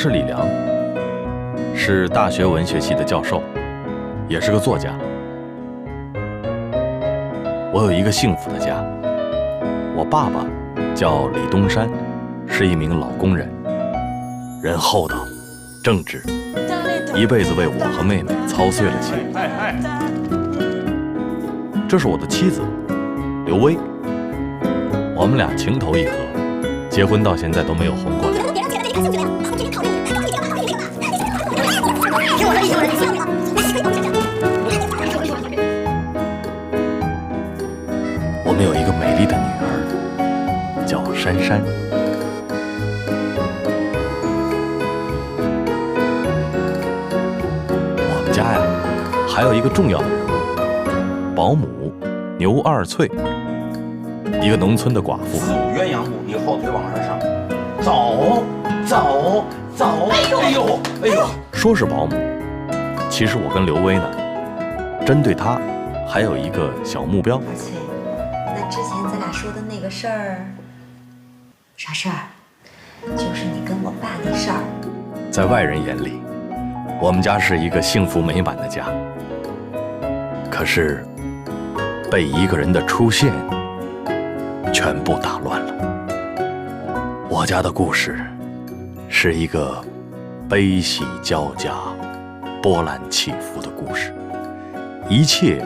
是李良，是大学文学系的教授，也是个作家。我有一个幸福的家，我爸爸叫李东山，是一名老工人，人厚道、正直，一辈子为我和妹妹操碎了心。这是我的妻子刘薇，我们俩情投意合，结婚到现在都没有红过脸。我们有一个美丽的女儿，叫珊珊。我们家呀，还有一个重要的人物，保姆牛二翠，一个农村的寡妇。四五鸳鸯步，你后腿往上上，走走走，哎呦哎呦哎呦！说是保姆，其实我跟刘薇呢，针对她还有一个小目标。二翠，那之前咱俩说的那个事儿，啥事儿？就是你跟我爸那事儿。在外人眼里，我们家是一个幸福美满的家。可是，被一个人的出现，全部打乱了。我家的故事，是一个悲喜交加、波澜起伏的故事，一切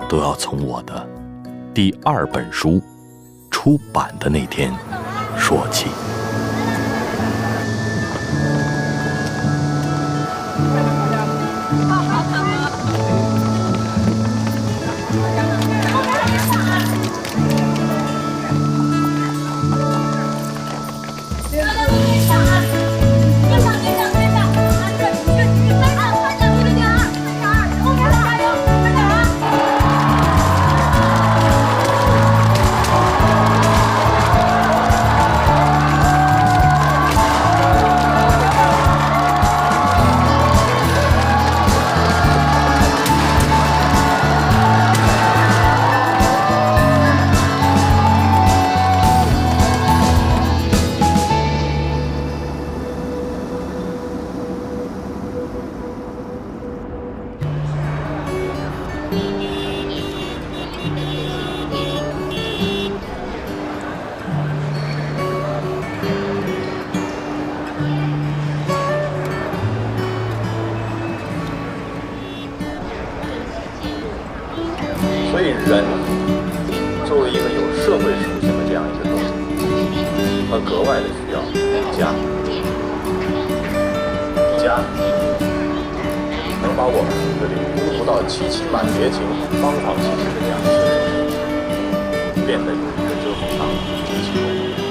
都要从我的第2本书出版的那天说起。所以人作为一个有社会属性的这样一个动物，他格外的需要家。家能把我们这里孤独到凄凄满别情、芳草萋萋的这样的社会，变得有一个遮风挡其中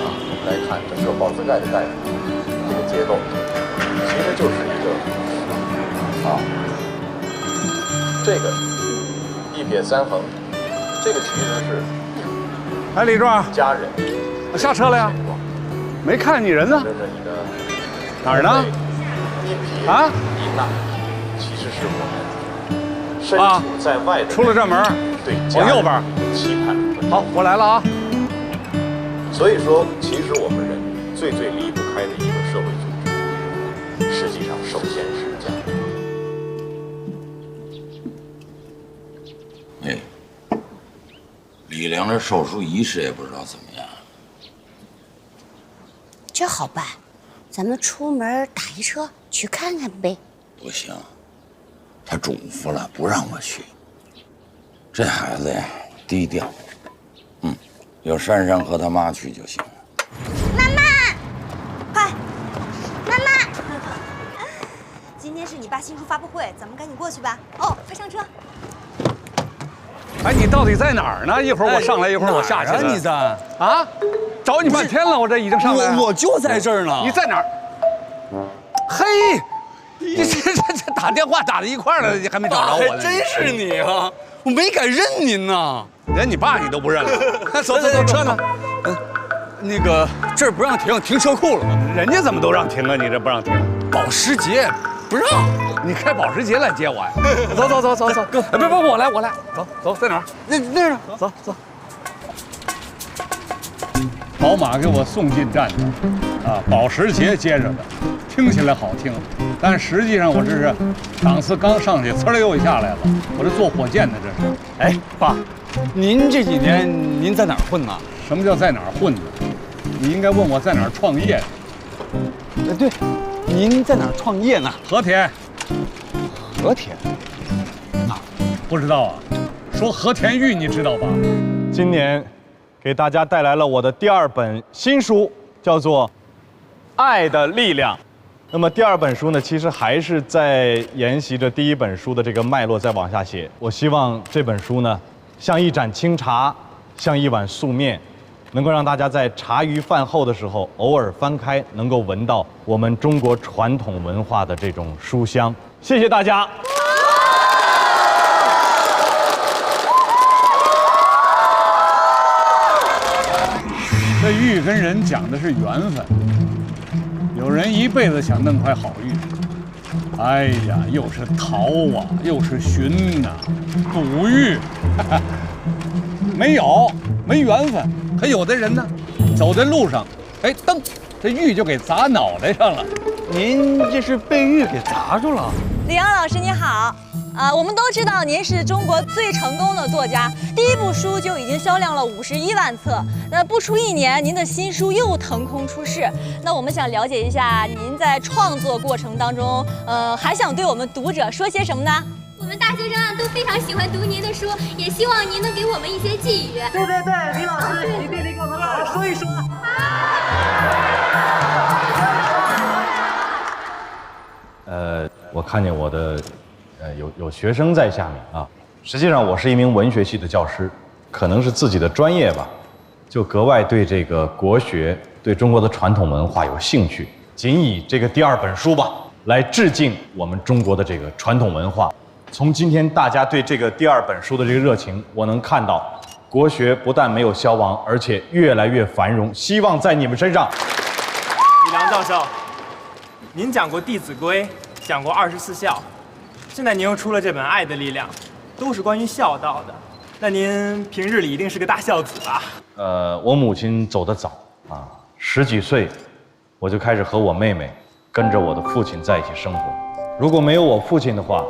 啊。我们来看整个宝字盖的盖这个结构，其实就是一个这个一撇三横，这个其实是哎，李壮，家人。下车了呀？没看见你人呢？跟着你的哪儿呢？一撇啊一捺，其实是我们身处在外的。出了这门，对，往右边。期盼。好，我来了啊。所以说，其实我们人最离不开的一个社会组织，实际上首先是家。哎，李良的手术仪式也不知道怎么样。这好办，咱们出门打一车去看看呗。不行，他嘱咐了，不让我去。这孩子呀，低调。有珊珊和他妈去就行。妈妈，快，妈妈，今天是你爸新书发布会，咱们赶紧过去吧。哦，快上车。哎，你到底在哪儿呢？一会儿我上来，一会儿我下去。你在啊？找你半天了，我这已经上来了。我就在这儿呢。你在哪儿？嘿，你这打电话打到一块儿了，你还没找着我呢？还真是你啊！我没敢认您呢。连你爸你都不认了？走，车呢？那个这儿不让停，停车库了。人家怎么都让停啊？你这不让停？保时捷不让。你开保时捷来接我呀？走，哥，不，我来，走，在哪儿？那儿呢？走。宝马给我送进站的，啊，保时捷接着的，听起来好听，但实际上我这是档次刚上去，呲儿又下来了。我这坐火箭的这是。哎，爸，您这几年您在哪儿混呢？什么叫在哪儿混呢？你应该问我在哪儿创业。对，您在哪儿创业呢？和田。和田。不知道啊？说和田玉你知道吧？今年给大家带来了我的第2本新书，叫做《爱的力量》。那么第2本书呢，其实还是在沿袭着第1本书的这个脉络再往下写。我希望这本书呢，像一盏清茶，像一碗素面，能够让大家在茶余饭后的时候偶尔翻开，能够闻到我们中国传统文化的这种书香。谢谢大家。这玉跟人讲的是缘分，有人一辈子想弄块好玉，哎呀，又是淘啊，又是寻呐、补玉，没缘分。可有的人呢，走在路上，哎，噔，这玉就给砸脑袋上了。您这是被玉给砸住了？李阳老师你好，我们都知道您是中国最成功的作家，第1部书就已经销量了51万册，那不出1年，您的新书又腾空出世。那我们想了解一下，您在创作过程当中，还想对我们读者说些什么呢？我们大学生啊都非常喜欢读您的书，也希望您能给我们一些寄语。对，李老师，你必须给我们好好说一说。我看见我的，有学生在下面啊。实际上，我是一名文学系的教师，可能是自己的专业吧，就格外对这个国学、对中国的传统文化有兴趣。仅以这个第2本书吧，来致敬我们中国的这个传统文化。从今天大家对这个第2本书的这个热情，我能看到，国学不但没有消亡，而且越来越繁荣。希望在你们身上。李良教授，您讲过《弟子规》，讲过24孝，现在您又出了这本《爱的力量》，都是关于孝道的。那您平日里一定是个大孝子吧？我母亲走得早啊，10几岁，我就开始和我妹妹跟着我的父亲在一起生活。如果没有我父亲的话，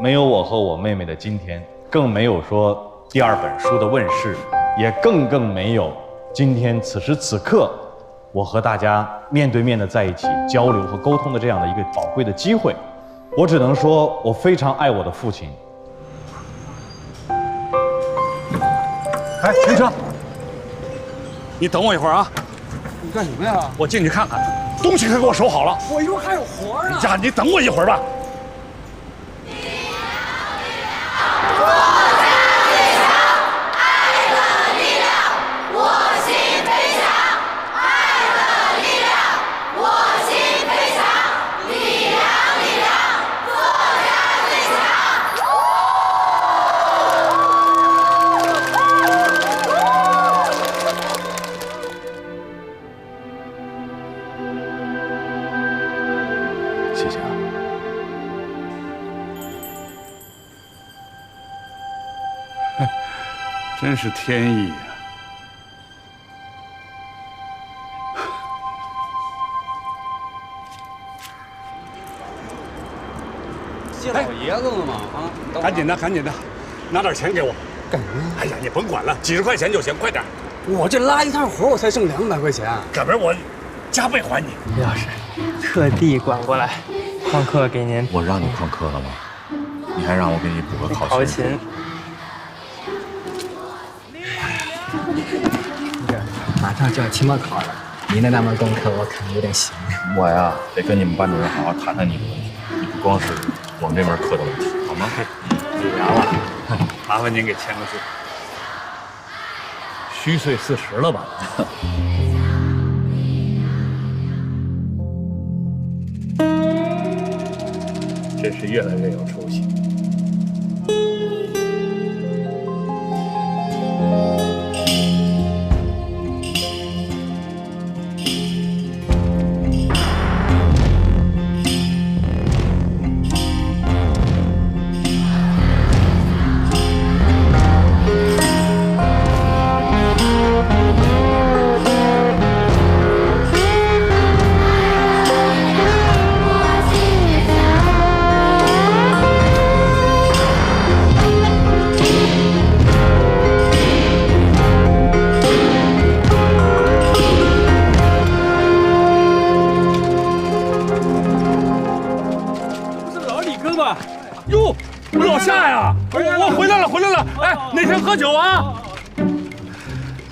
没有我和我妹妹的今天，更没有说第2本书的问世，也更没有今天此时此刻我和大家面对面的在一起交流和沟通的这样的一个宝贵的机会。我只能说，我非常爱我的父亲。哎，停车！你等我一会儿啊！你干什么呀？我进去看看，东西可给我收好了。我一会儿还有活呢。呀，你等我一会儿吧。谢谢啊。真是天意呀！谢老爷子了嘛啊！赶紧的，拿点钱给我。干什么呀？哎呀，你甭管了，几十块钱就行，快点。我这拉一趟活，我才挣200块钱。哥们儿，我加倍还你。李老师，特地管过来，旷课给您。我让你旷课了吗？你还让我给你补个考勤。马上就要期末考了，您的那门功课我可能有点闲。我呀，得跟你们班主任好好谈谈你的问题，你不光是我们这门课的问题，好吗？李阳了，麻烦您给签个字。虚岁40了吧？真是越来越有出息。喝酒啊！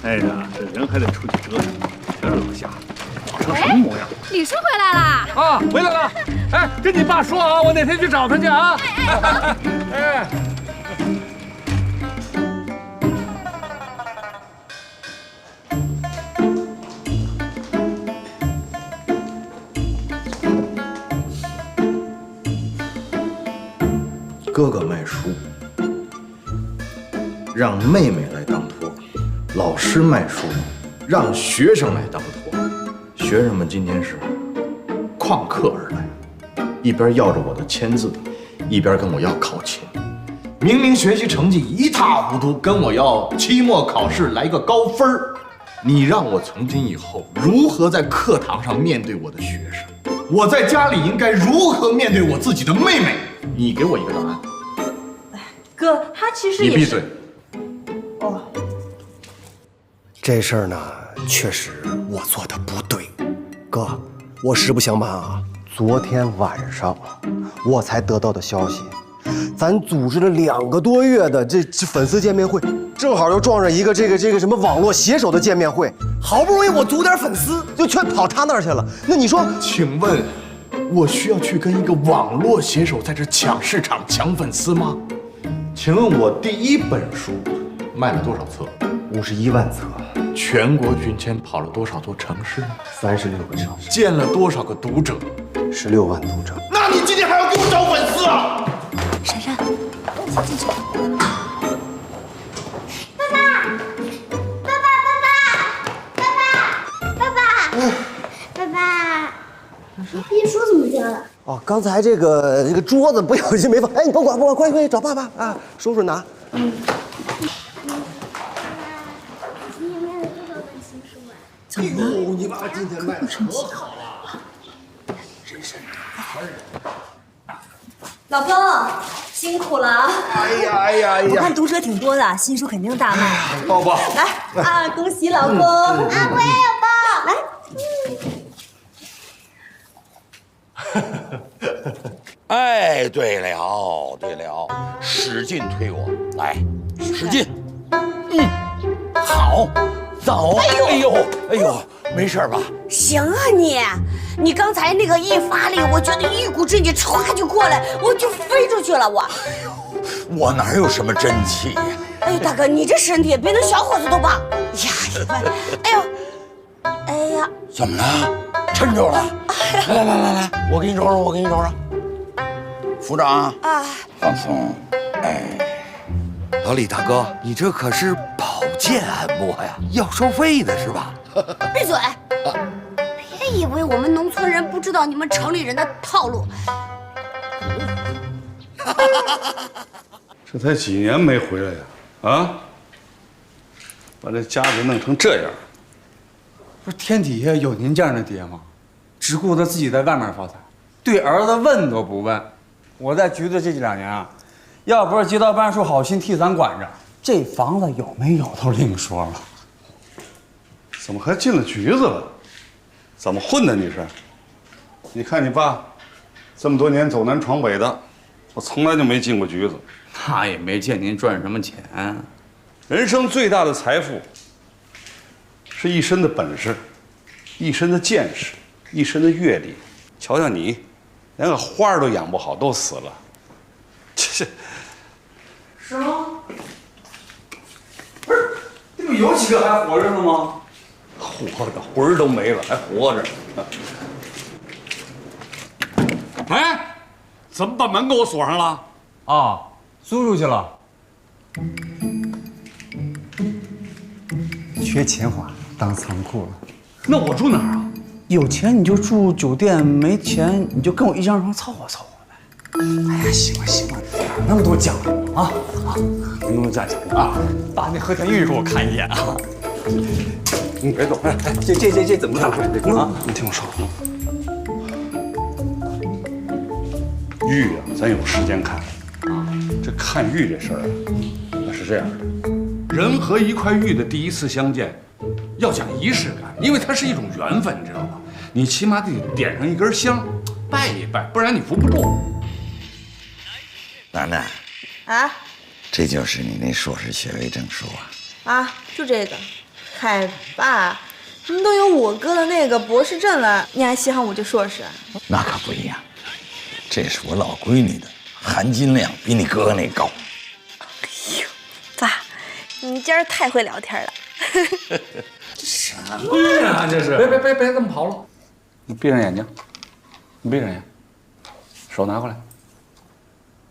哎呀，这人还得出去折腾，这老瞎子长成什么模样？李叔回来啦！啊，回来了！哎，跟你爸说啊，我哪天去找他去啊！哎。哥哥卖书，让妹妹来当托；老师卖书，让学生来当托。学生们今天是旷课而来，一边要着我的签字，一边跟我要考勤。明明学习成绩一塌糊涂，跟我要期末考试来个高分儿。你让我从今以后如何在课堂上面对我的学生？我在家里应该如何面对我自己的妹妹？你给我一个答案。哥，他其实也是……你闭嘴。哦，这事儿呢，确实我做的不对。哥，我实不相瞒啊，昨天晚上我才得到的消息，咱组织了2个多月的这粉丝见面会，正好又撞上一个这个什么网络写手的见面会，好不容易我组点粉丝，就全跑他那儿去了。那你说，请问，我需要去跟一个网络写手在这抢市场、抢粉丝吗？请问我第1本书卖了多少册？51万册。全国军签跑了多少座城市？36个城市。见了多少个读者？16万读者。那你今天还要给我找粉丝啊？珊珊，先进去。爸爸，你书怎么掉了？哦，刚才这个桌子不小心没放。哎，你甭管，快找爸爸啊！叔叔拿。你有没有多少本新书啊？哎呦，你爸今天卖的可好了，真是。老公，辛苦了啊！哎呀！我看读者挺多的，新书肯定大卖。抱抱。来啊，恭喜老公！啊，我也有抱。来。哎，对了，使劲推我，来，使劲，好，走，哎呦，没事吧？行啊你刚才那个一发力，我觉得一股真气歘就过来，我就飞出去了我哪有什么真气呀？哎呦，大哥，你这身体比那小伙子都棒呀！哎呀，怎么了？抻住了？来，我给你揉揉，扶着啊！放松，哎，老李大哥，你这可是保健按摩呀，要收费的是吧？闭嘴！别以为我们农村人不知道你们城里人的套路。这才几年没回来呀，啊！把这家给弄成这样。不是天底下有您这样的爹吗？只顾着自己在外面发财，对儿子问都不问。我在局子这2年啊，要不是街道办出好心替咱管着，这房子有没有都另说了。怎么还进了局子了？怎么混的你是？你看你爸，这么多年走南闯北的，我从来就没进过局子。他也没见您赚什么钱。人生最大的财富，是一身的本事，一身的见识，一身的阅历。瞧瞧你，连个花儿都养不好，都死了。这是吗？不是，这不有几个还活着呢吗？活着，魂儿都没了，还活着。哎，怎么把门给我锁上了？啊，租出去了。缺钱花，当仓库了。那我住哪儿啊？有钱你就住酒店，没钱你就跟我一张床凑合凑合呗。哎呀，行了，哪那么多讲究啊？那么多讲究啊！把那和田玉给我看一眼啊！你别动，这怎么看啊？你听我说，玉啊，咱有时间看啊。这看玉这事儿啊，那是这样的，人和一块玉的第一次相见，要讲仪式感，因为它是一种缘分，你知道吧？你起码得点上一根香，拜一拜，不然你扶不住。楠楠，啊，这就是你那硕士学位证书啊？啊，就这个。嗨爸，你都有我哥的那个博士证了，你还稀罕我这硕士啊？那可不一样，这是我老闺女的，含金量比你哥哥那高。哎呦，爸，你今儿太会聊天了。什么呀？这是！别这么跑了，你闭上眼睛，你闭上眼，手拿过来，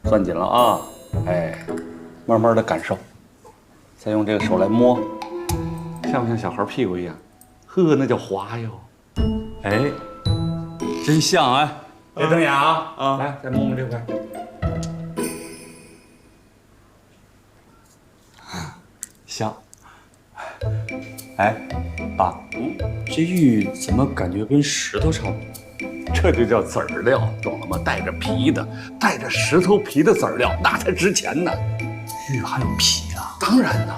攥紧了啊！哎，慢慢的感受，再用这个手来摸，像不像小孩屁股一样？呵，那叫滑哟！哎，真像哎！别瞪眼啊！啊，来，再摸摸这块。像。哎，爸，这玉怎么感觉跟石头差不多？这就叫籽儿料，懂了吗？带着皮的，带着石头皮的籽儿料，那才值钱呢。玉还有皮啊？当然啦，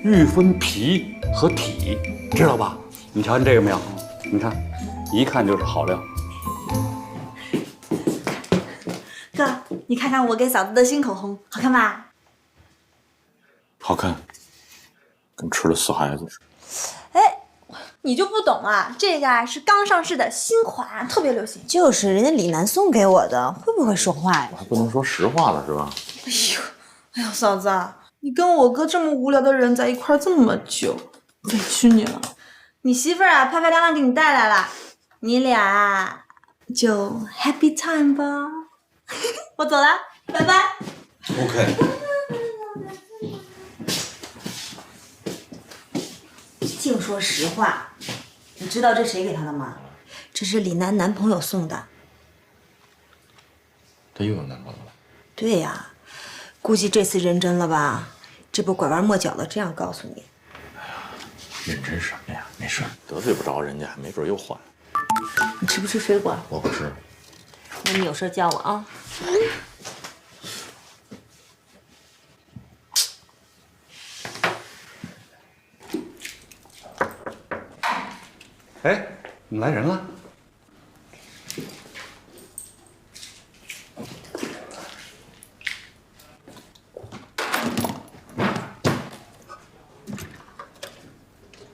玉分皮和体，知道吧？你瞧见这个没有？你看，一看就是好料。哥，你看看我给嫂子的新口红，好看吧？好看，跟吃了死孩子似的。哎，你就不懂啊，这个啊是刚上市的新款，特别流行。就是人家李楠送给我的，会不会说话呀？我还不能说实话了是吧？哎呦，嫂子，你跟我哥这么无聊的人在一块这么久，委屈你了。你媳妇儿啊，漂漂亮亮给你带来了，你俩啊就 happy time 吧。我走了，拜拜。OK。净说实话，你知道这谁给他的吗？这是李楠男朋友送的。他又有男朋友了？对呀，估计这次认真了吧？这不拐弯抹角的这样告诉你。哎呀，认真什么呀？没事，得罪不着人家，没准又换。你吃不吃水果？我不吃。那你有事叫我啊。哎，怎么来人了？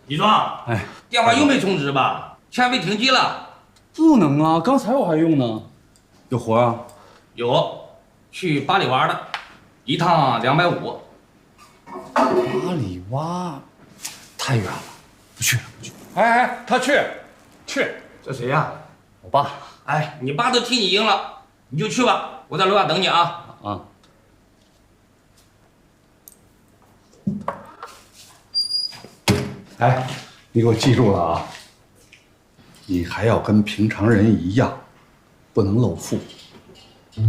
李壮，哎，电话又没充值吧？欠费停机了。不能啊，刚才我还用呢。有活啊？有，去八里洼的，一趟250。八里洼，太远了，不去了，不去。哎，他去。这谁呀？我爸。哎，你爸都替你赢了，你就去吧，我在楼下等你啊。啊。哎，你给我记住了啊！你还要跟平常人一样，不能露富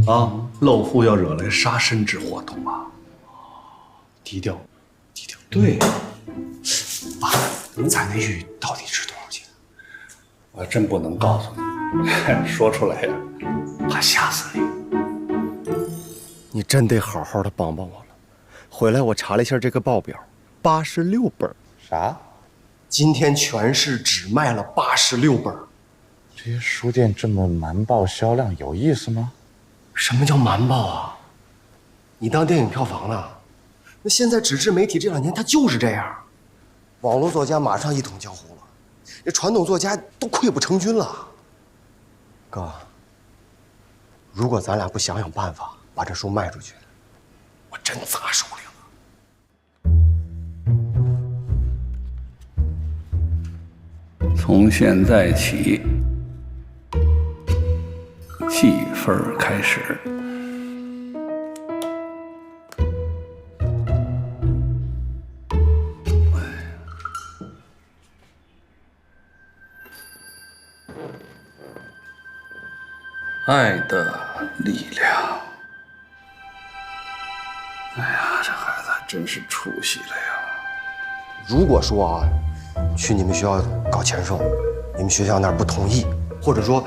啊！露富要惹来杀身之祸，懂吗？低调，低调。对。爸，咱那玉到底值多少钱？我真不能告诉你，说出来呀，怕吓死你。你真得好好的帮帮我了。回来我查了一下这个报表，86本。啥？今天全市只卖了86本。这些书店这么瞒报销量有意思吗？什么叫瞒报啊？你当电影票房呢？那现在纸质媒体这2年它就是这样，网络作家马上一统江湖了，这传统作家都溃不成军了。哥，如果咱俩不想想办法把这书卖出去，我真砸手里了。从现在起，戏份开始。爱的力量。哎呀，这孩子还真是出息了呀！如果说啊，去你们学校搞签售，你们学校那儿不同意，或者说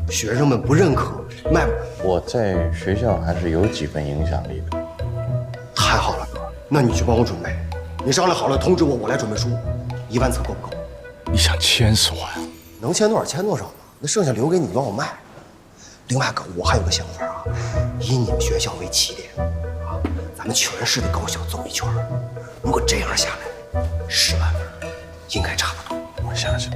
学生们不认可，卖我在学校还是有几分影响力的。太好了，哥，那你去帮我准备，你商量好了通知我，我来准备书，1万册够不够？你想签死我呀？能签多少签多少嘛，那剩下留给你帮我卖。另外，哥，我还有个想法啊，以你们学校为起点，啊，咱咱们全市的高校走一圈。如果这样下来，10万分应该差不多。我想想。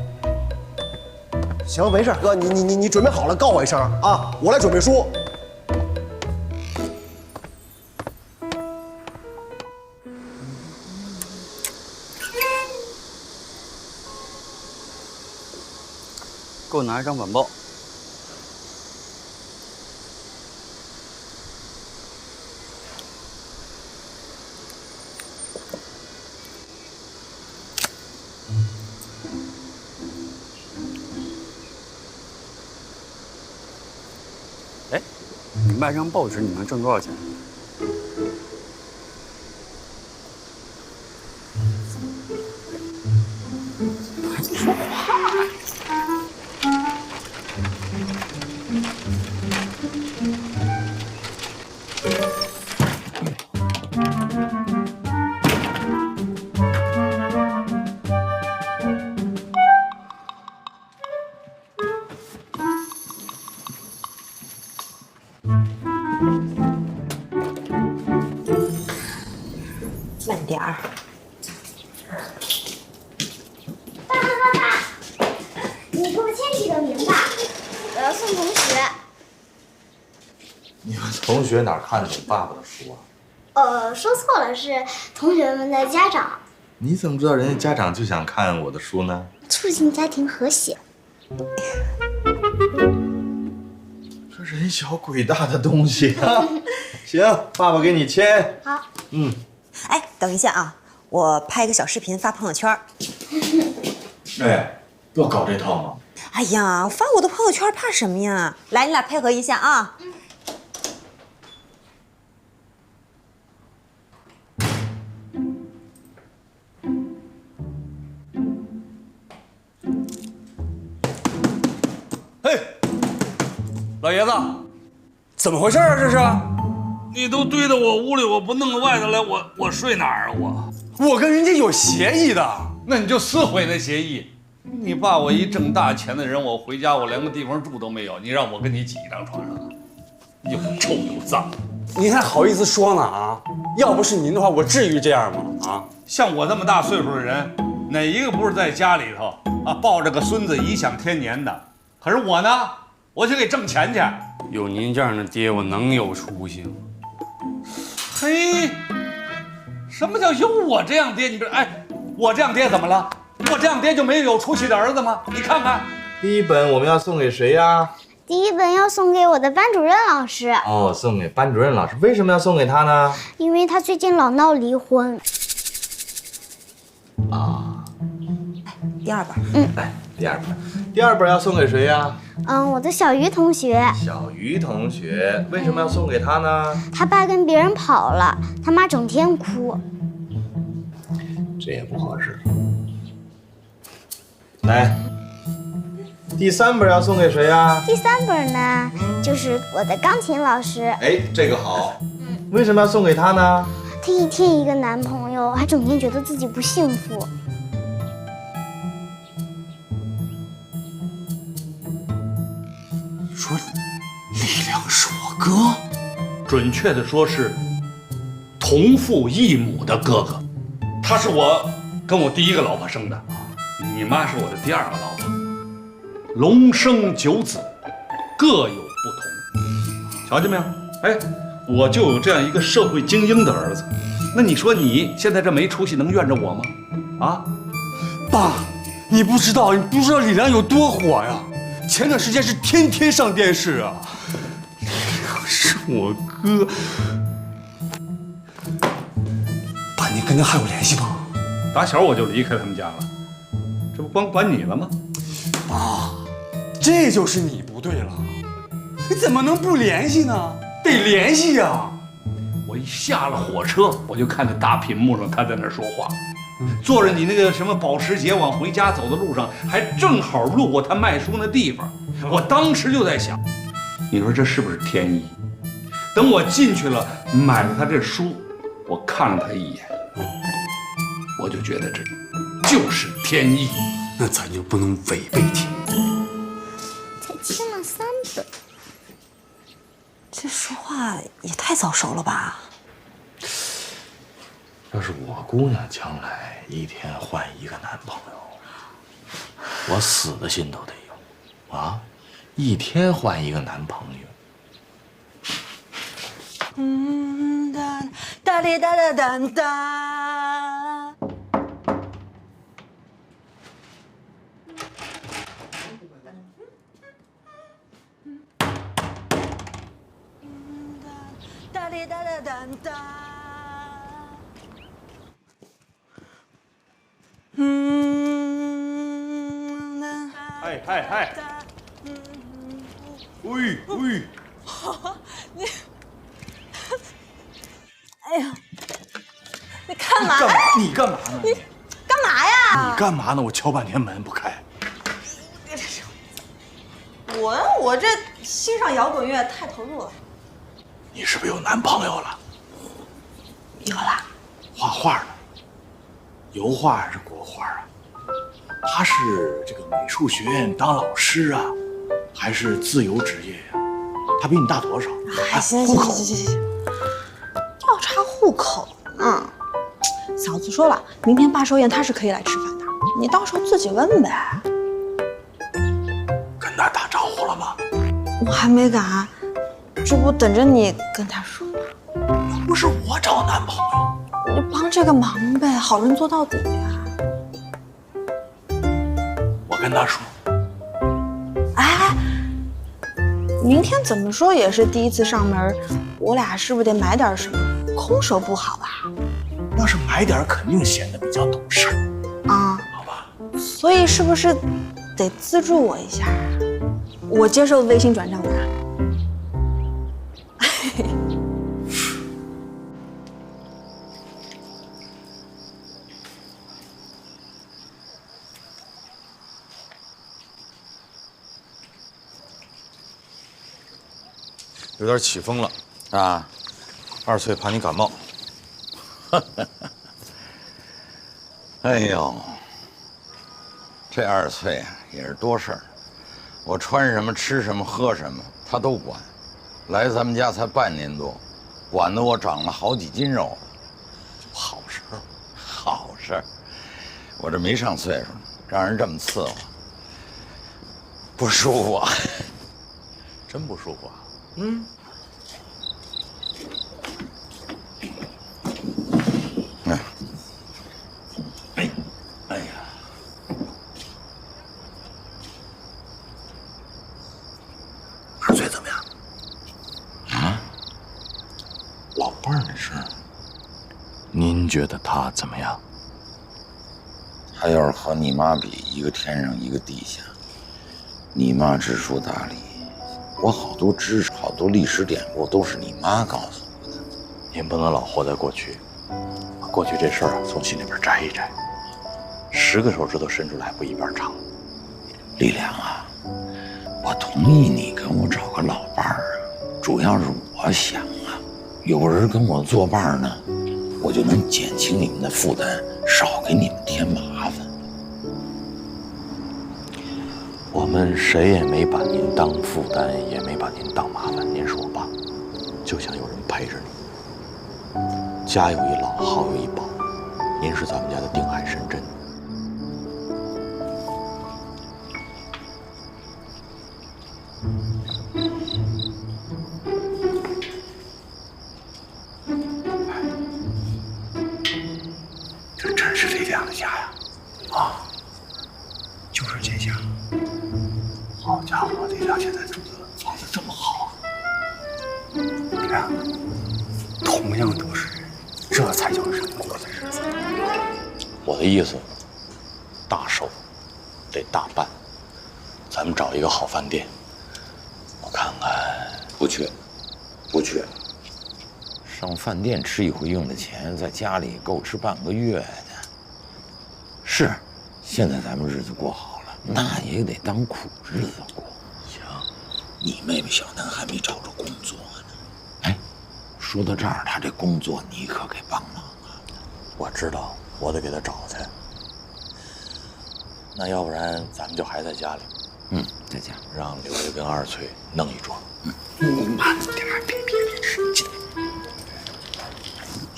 行，没事，哥，你准备好了告我一声啊，我来准备书。给我拿一张晚报。哎，你卖张报纸，你能挣多少钱？还不说话呀！慢点儿。爸，你给我签几个名吧，我要送同学。你们同学哪看得懂爸爸的书啊？说错了，是同学们的家长。你怎么知道人家家长就想看我的书呢？促进家庭和谐。这人小鬼大的东西啊！行，爸爸给你签。好。嗯。哎，等一下啊，我拍个小视频发朋友圈。哎，要搞这套吗？哎呀，发我的朋友圈怕什么呀？来，你俩配合一下啊。嘿，老爷子，怎么回事啊？这是？你都堆到我屋里，我不弄到外头来，我睡哪儿啊？我跟人家有协议的，那你就撕毁那协议。你爸我一挣大钱的人，我回家我连个地方住都没有，你让我跟你挤一张床上，又臭又脏。您还好意思说呢啊？要不是您的话，我至于这样吗？啊，像我这么大岁数的人，哪一个不是在家里头啊抱着个孙子颐享天年的？可是我呢，我去给挣钱去。有您这样的爹，我能有出息吗？嘿，什么叫有我这样爹？你这哎，我这样爹怎么了？我这样爹就没有出息的儿子吗？你看看，第一本我们要送给谁呀？第一本要送给我的班主任老师。哦，送给班主任老师。为什么要送给他呢？因为他最近老闹离婚。啊。第二本。来，第二本。第二本要送给谁呀？我的小鱼同学。小鱼同学，为什么要送给他呢？他爸跟别人跑了，他妈整天哭。这也不合适。来，第三本要送给谁呀？第三本呢，就是我的钢琴老师。哎，这个好。为什么要送给他呢？他一天一个男朋友，还整天觉得自己不幸福。说李良是我哥，准确的说是同父异母的哥哥。他是我跟我第一个老婆生的，你妈是我的第二个老婆。龙生九子，各有不同。瞧见没有？哎，我就有这样一个社会精英的儿子。那你说你现在这没出息，能怨着我吗？啊，爸，你不知道李良有多火呀！前段时间是天天上电视啊。李良是我哥，爸，你跟他还有联系吗？打小我就离开他们家了，这不光管你了吗？爸，这就是你不对了，你怎么能不联系呢？得联系呀！我一下了火车，我就看见大屏幕上他在那说话，坐着你那个什么保时捷往回家走的路上，还正好路过他卖书那地方。我当时就在想，你说这是不是天意？等我进去了，买了他这书，我看了他一眼，我就觉得这就是天意。那咱就不能违背天意。才签了3本，这说话也太早熟了吧？是我姑娘将来一天换一个男朋友，我死的心都得有啊！一天换一个男朋友。哒哩哒哒哒哒。哒哩哒哒哒哒。哎哎哎！喂喂！你，哎呀，你干嘛？你干嘛呢？你干嘛呀？你干嘛呢？我敲半天门不开。我这欣赏摇滚乐太投入了。你是不是有男朋友了？有啦。画画呢？油画还是国画啊？他是这个美术学院当老师啊，还是自由职业呀？他比你大多少？哎，行，调查户口呢？嫂子说了，明天罢寿宴他是可以来吃饭的，你到时候自己问呗。跟他打招呼了吗？我还没敢，这不等着你跟他说吗？又不是我找男朋友，你帮这个忙呗，好人做到底呀。我跟他说。哎，明天怎么说也是第一次上门，我俩是不是得买点什么？空手不好吧？要是买点，肯定显得比较懂事啊，好吧？所以是不是得资助我一下？我接受微信转账的。有点起风了啊！二翠怕你感冒。哎呦，这二翠也是多事儿，我穿什么、吃什么、喝什么，她都管。来咱们家才半年多，管得我长了好几斤肉了。好事儿，好事儿。我这没上岁数呢，让人这么伺候，不舒服啊。真不舒服啊？嗯。哎呀，二翠怎么样？啊？老伴儿的事儿，您觉得他怎么样？他要是和你妈比，一个天上一个地下。你妈知书达理，我好多知识、好多历史典故都是你妈告诉我的。您不能老活在过去，把过去这事儿从心里边摘一摘。10个手指头伸出来还不一边长。丽良啊，我同意你跟我找个老伴儿啊，主要是我想啊，有人跟我作伴呢，我就能减轻你们的负担，少给你们添麻烦。我们谁也没把您当负担，也没把您当麻烦。您说吧，就像有人陪着你。家有一老，好有一宝。您是咱们家的定海神针。这真是力量的家呀！啊，就是这家。好家伙，力量现在住的房子这么好啊！你看，同样都是人，这才叫人过的日子。我的意思，大寿得大办，咱们找一个好饭店。我看看，不缺，不缺。上饭店吃一回用的钱，在家里够吃半个月的。是，现在咱们日子过好了，那也得当苦日子过。行，你妹妹小南还没找着工作呢。哎，说到这儿，她这工作你可给帮忙啊。我知道，我得给她找去。那要不然咱们就还在家里。嗯，在家。让刘刘跟二翠弄一桌。你慢点，别吃，进来。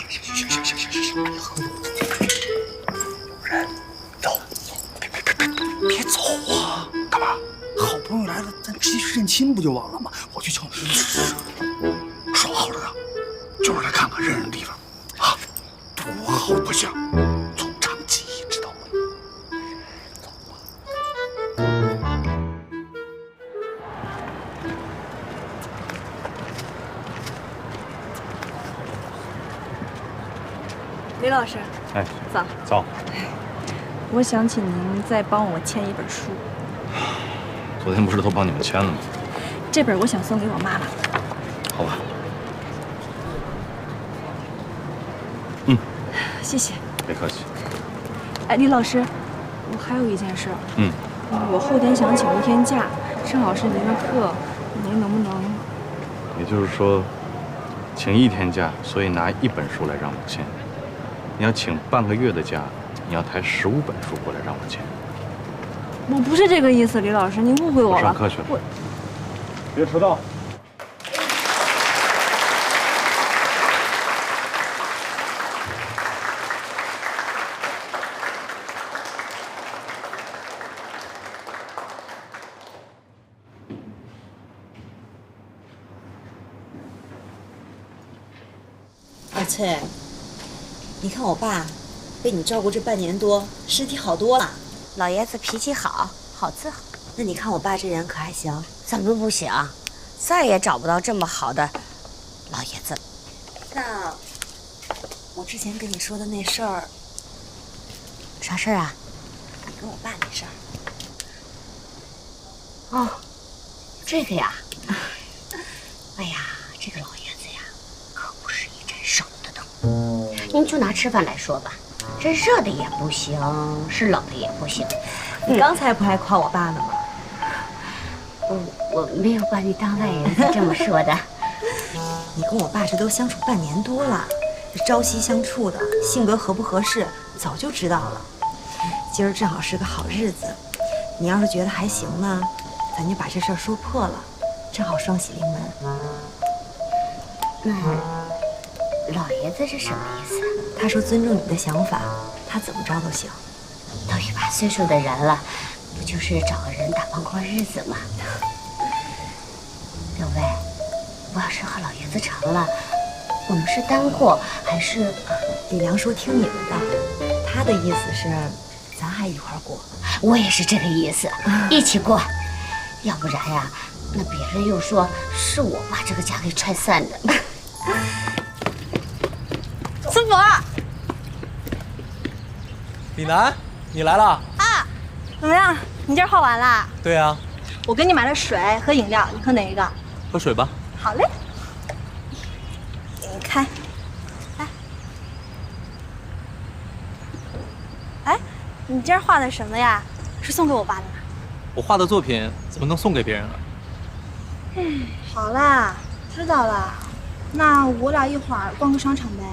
行，哎呀，喝多直接去认亲不就完了吗？我去敲门。说好了的，就是来看看认识的地方，啊，多好不行，从长计议，知道吗？李老师，哎，早。早。我想请您再帮我签一本书。昨天不是都帮你们签了吗？这本我想送给我妈妈。好吧。谢谢。别客气。哎，李老师，我还有一件事。我后天想请1天假，正好是您的课，您能不能？也就是说，请1天假，所以拿1本书来让我签。你要请半个月的假，你要抬15本书过来让我签。我不是这个意思，李老师，您误会我了。我上课去了。别迟到。二翠，你看我爸被你照顾这半年多，身体好多了。老爷子脾气好，好伺候。那你看我爸这人可还行？怎么不行？再也找不到这么好的老爷子。那我之前跟你说的那事儿，啥事儿啊？你跟我爸那事儿。哦，这个呀。哎呀，这个老爷子呀，可不是一盏省的灯。您就拿吃饭来说吧，这热的也不行，是冷的也不行。你刚才不还夸我爸呢吗？我没有把你当外人才这么说的。你跟我爸这都相处半年多了，这朝夕相处的，性格合不合适，早就知道了。今儿正好是个好日子，你要是觉得还行呢，咱就把这事儿说破了，正好双喜临门。那老爷子是什么意思？他说尊重你的想法，他怎么着都行。都一把岁数的人了，不就是找个人打帮过日子吗？六位，我要是和老爷子成了，我们是单过还是？李良说听你们的，他的意思是咱还一块儿过。我也是这个意思，一起过。要不然呀，那别人又说是我把这个家给踹散的。孙福，李楠，你来了啊？怎么样？你今儿画完啦？对啊，我给你买了水和饮料，你喝哪一个？喝水吧。好嘞，给你开。来，哎，你今儿画的什么呀？是送给我爸的吗？我画的作品怎么能送给别人啊？好啦，知道了。那我俩一会儿逛个商场呗。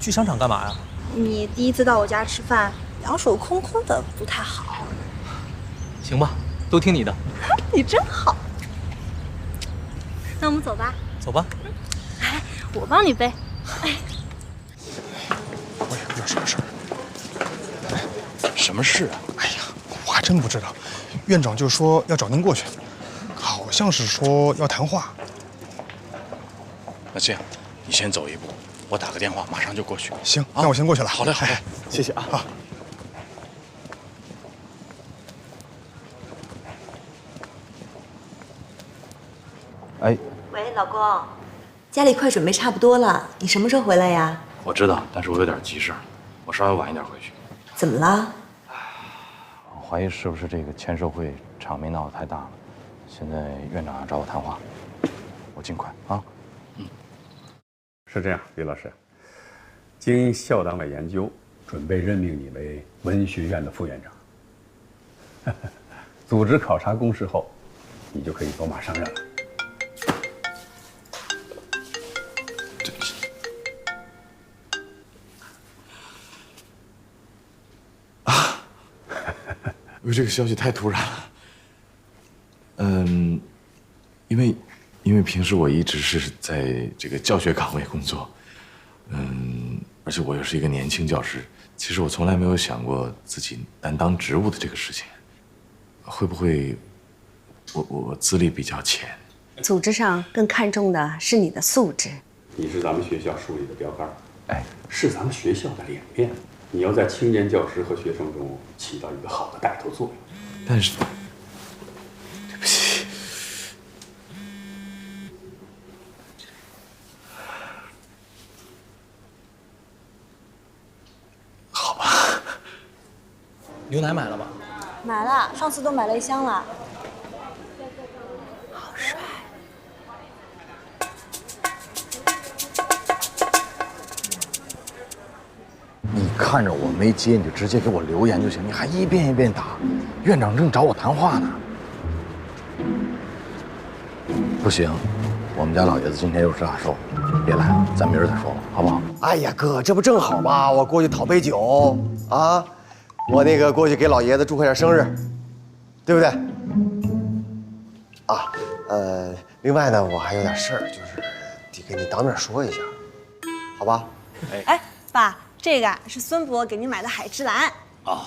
去商场干嘛呀？你第一次到我家吃饭，两手空空的不太好。行吧，都听你的。你真好。那我们走吧。走吧。哎，我帮你背。哎，我也不知道什么事儿。什么事啊？哎呀，我还真不知道。院长就说要找您过去，好像是说要谈话。那这样，你先走一步，我打个电话，马上就过去。行，那我先过去了。好嘞，好嘞，谢谢啊。好。哎，喂，老公，家里快准备差不多了，你什么时候回来呀？我知道，但是我有点急事儿，我稍微晚一点回去。怎么了？我怀疑是不是这个签售会场面闹得太大了，现在院长要找我谈话，我尽快啊。是这样，李老师，经校党委研究，准备任命你为文学院的副院长。组织考察公示后，你就可以走马上任了。对不起。啊，这个消息太突然了。因为平时我一直是在这个教学岗位工作，而且我又是一个年轻教师，其实我从来没有想过自己担当职务的这个事情，会不会我资历比较浅。组织上更看重的是你的素质。你是咱们学校树立的标杆，哎，是咱们学校的脸面。你要在青年教师和学生中起到一个好的带头作用。但是，对不起，好吧。牛奶买了吗？买了，上次都买了1箱了。好帅。你看着我没接，你就直接给我留言就行，你还一遍一遍打。院长正找我谈话呢。不行，我们家老爷子今天又是大寿，别来了，咱明儿再说吧，好不好？哎呀，哥，这不正好吗？我过去讨杯酒啊，我那个过去给老爷子祝贺点生日，对不对？啊，另外呢，我还有点事儿，就是得跟你当面说一下，好吧？哎，爸，这个是孙伯给你买的海之蓝。哦，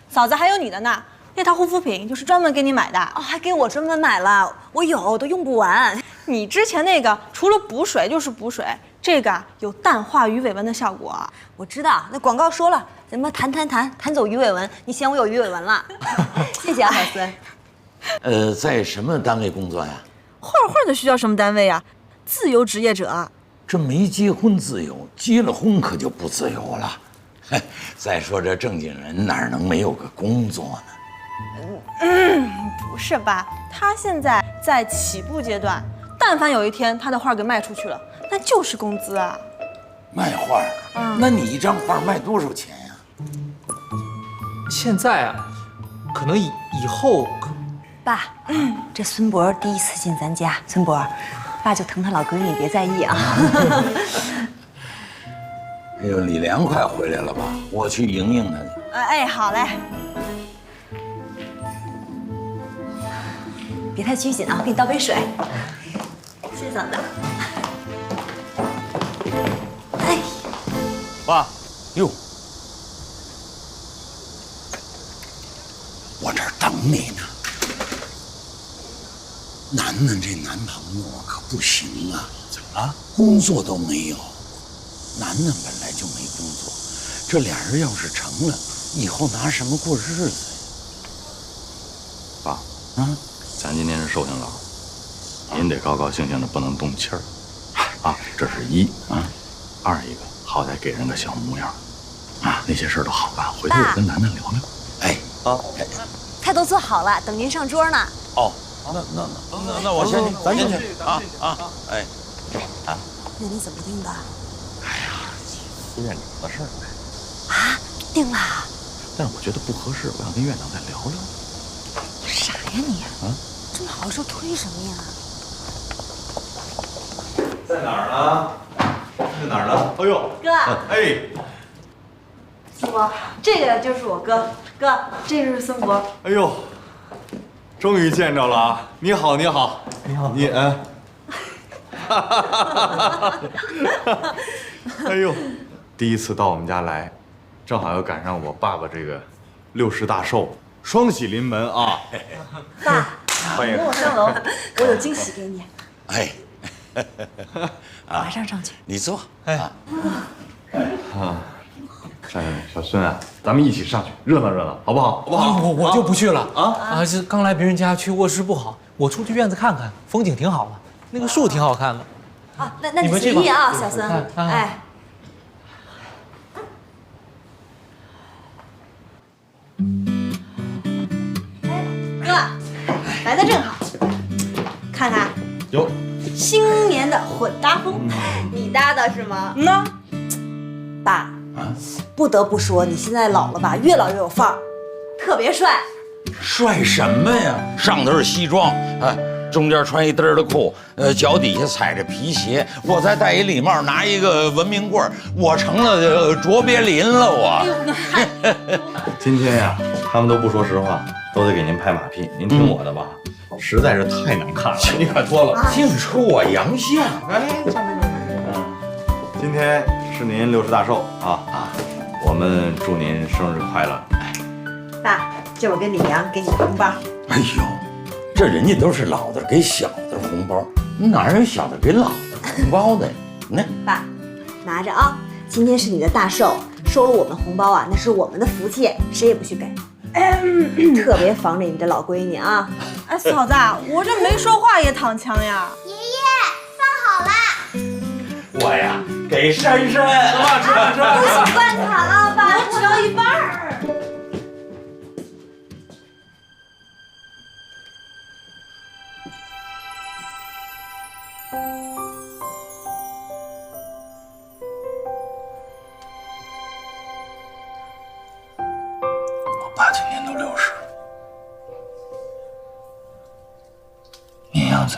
嫂子还有你的呢，那套护肤品就是专门给你买的。哦，还给我专门买了，我有都用不完。你之前那个除了补水就是补水，这个有淡化鱼尾纹的效果。我知道，那广告说了，什么弹走鱼尾纹，你嫌我有鱼尾纹了。谢谢啊，小孙。在什么单位工作呀？画画的需要什么单位啊？自由职业者。这没结婚自由，结了婚可就不自由了。再说这正经人哪能没有个工作呢？不是吧？他现在在起步阶段，但凡有一天他的画给卖出去了，那就是工资啊。卖画？那你一张画卖多少钱呀？现在啊，可能以后。爸，这孙博第一次进咱家，孙博，爸就疼他老闺女，别在意啊。哎呦，李良快回来了吧？我去迎迎他去。哎，好嘞。别太拘谨啊，我给你倒杯水。谢谢嫂子。哎，爸，哟，我这儿等你呢。楠楠这男朋友可不行啊！怎么了？工作都没有。楠楠本来就没工作，这俩人要是成了，以后拿什么过日子呀？爸，咱今天是寿星佬，您得高高兴兴的，不能动气儿。啊，这是一啊，二一个好歹给人个小模样啊，那些事儿都好办，回头我跟楠楠聊聊。哎，菜都做好了，等您上桌呢。哦。那我先去，咱进去啊！哎，那你怎么定的？哎呀，私院里的事儿呗。啊，定了。但是我觉得不合适，我想跟院长再聊聊。傻呀你！这么好的事推什么呀？在哪儿呢？在哪儿呢？哎呦，哥，哎，孙博，这个就是我哥，哥，这就是孙博。哎呦。终于见着了啊！你好，你好，你好，你哎呦，第一次到我们家来，正好又赶上我爸爸这个60大寿，双喜临门啊！爸，欢迎跟我上楼，我有惊喜给你。哎，马上上去。你坐。小孙啊，咱们一起上去热闹热闹，好不好？好不好？我就不去了啊！这刚来别人家，去卧室不好，我出去院子看看，风景挺好的，那个树挺好看的。啊，那你随意啊，小孙。哎，哥，来的正好，看看。有。新年的混搭风，你搭的是吗？爸。不得不说，你现在老了吧，越老越有范儿，特别帅。帅什么呀？上头是西装，中间穿一嘚儿的裤，脚底下踩着皮鞋，我再戴一礼帽，拿一个文明棍儿，我成了卓别林了。我。今天呀，他们都不说实话，都得给您拍马屁。您听我的吧，实在是太难看了。你快脱了，净出我洋相。今天是您60大寿啊！我们祝您生日快乐。爸，这我跟李阳给你的红包。哎呦，这人家都是老的给小的红包，哪有小的给老的红包的？那爸，拿着啊，今天是你的大寿，收了我们红包啊，那是我们的福气，谁也不许给。特别防着你这老闺女啊！哎，嫂子，我这没说话也躺枪呀。爷爷，饭好啦。我呀，给珊珊。吃吧。不许办卡了，爸，我只要一半儿。我爸今年都60了，您要在